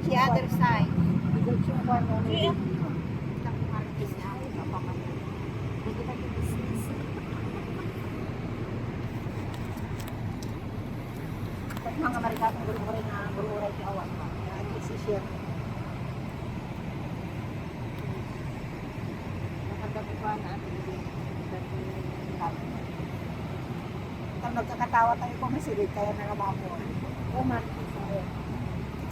The other side. Bigat siya ba na? Kaya, ang market niya ako, kapaman. Hindi ka yung business. Pag mga Amerikano, gulguray na gulguray siya awan pa. Kaya si siya. Nakagabi pa na ano din. Kung nagkakatawa tayo kung masilig, kaya nangamamo. O man,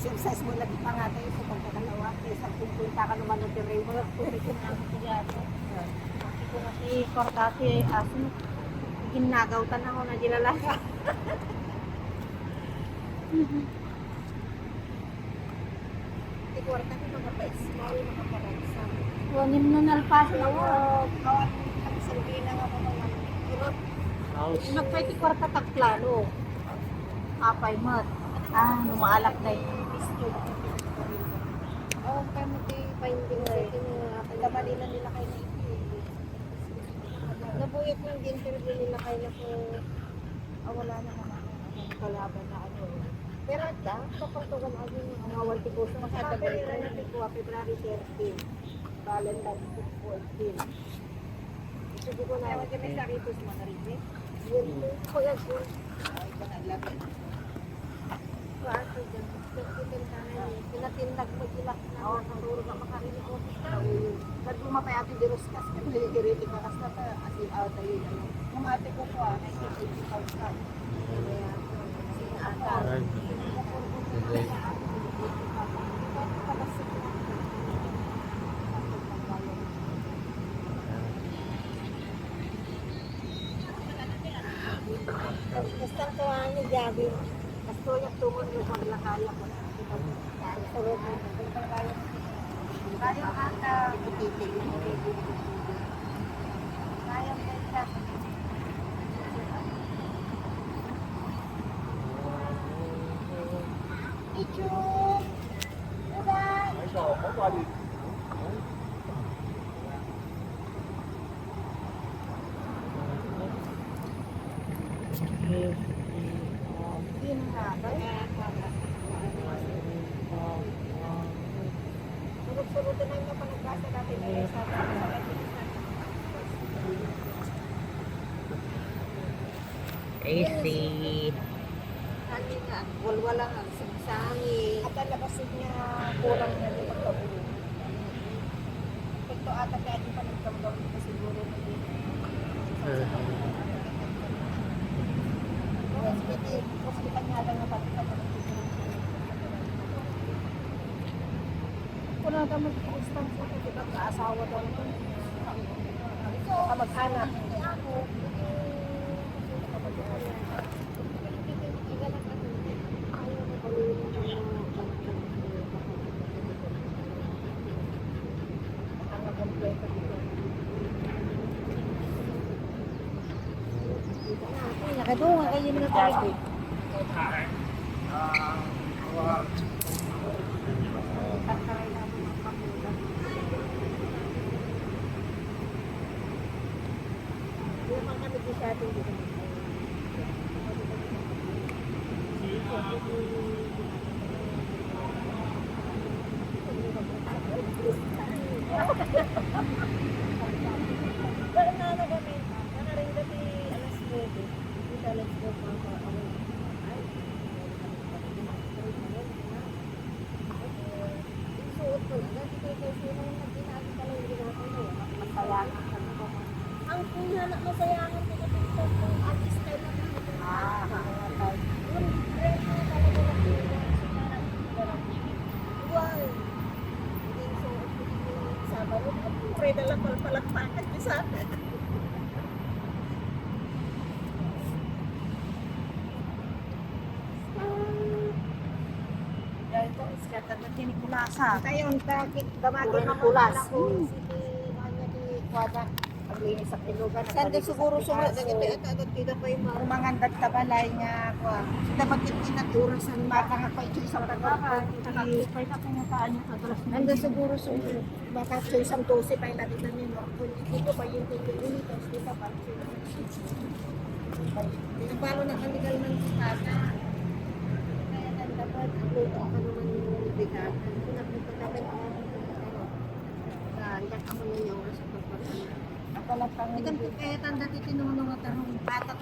exercise mo lagi pa nga tayo sa pagkakalawa. Kaya sa pupunta ka naman ng terrain mo, pwede ko na ako siya. Kasi ko nga si Cordati, aso, ginagawtan ako na dilalaka. Hindi ko rin kasi mga pa-small, mga pa-ransa. Wanim na nalpasan ako. Kawan, ang sarili na nga mga irot. Nagpwede kwarta tagplano. Apay mat. Lumaalak na yun. Oo, kaya mo di finding sa kamali na nila kayo na nabuyot ng interview nila kayo na po wala na naman ang kalaban na ano. Pero ito, papartugan ako yung awal tipo sa makatagal na natin po, February 13. Valentine's 14. Sige ko na. Ewan kami sa ritos mga rin. Yun, kuya ko. Ay, ka na labi. Aso dyan. Pinatindag mo ilak na. Naturo ka makarin ng office ka. Ba't bumapay ate di Roscas ka? Nagigiriti ka kas na ta. Asin out ay yun. Yung ate ko po, 1980,000 ka. Kaya, kasi ata. Basta ko ang nagjabi. Basta yung tumon yung paglakaya ko. Sarap mo. Kaya ata. Kaya ata. Ichu! Uday! Yun nga ba? Sunod-sunudan na yung panagbasa natin na sa AC. Ano nga, walwala nga, sigsangin. At ang labasin niya, kurang na yung pagkabulo. Ito ata kaya di pa nagkamdaw dito siguro na din. Hospital nga lang na pati ka pa kung natin mag-distance ko, di ba kaasawa daw ito? Kamag-anak. Nakadunga kayo na tayo. Ang kuya na masayangan ko na dito kung artista na pwede lang palakpakan niya sa akin. Dahil ito, iskatan na tinikulasa. Tayon, damagin na pulas. Sige, kanya di kwada. Paglinis sa tilugan. Sanda siguro sumat. Kita pa yung umangandat kabalay niya. Sida magkitinaturo sa mata nga pa ito isang tagapan. Nakakipay na pinapaan niya sa dress na. Anda siguro sumat. Baka ito isang tose pa ilagay na nyo. Dito pa yung tinilugan. Dito pa. Pinapalo na kanigal ng kata. Kaya dapat luto ka naman yung bigat. yan. Pinapunta kami ako. Hanggang ako na yung oras sa pagpapalala. Ikan po kaya tanda titinunong at anong bata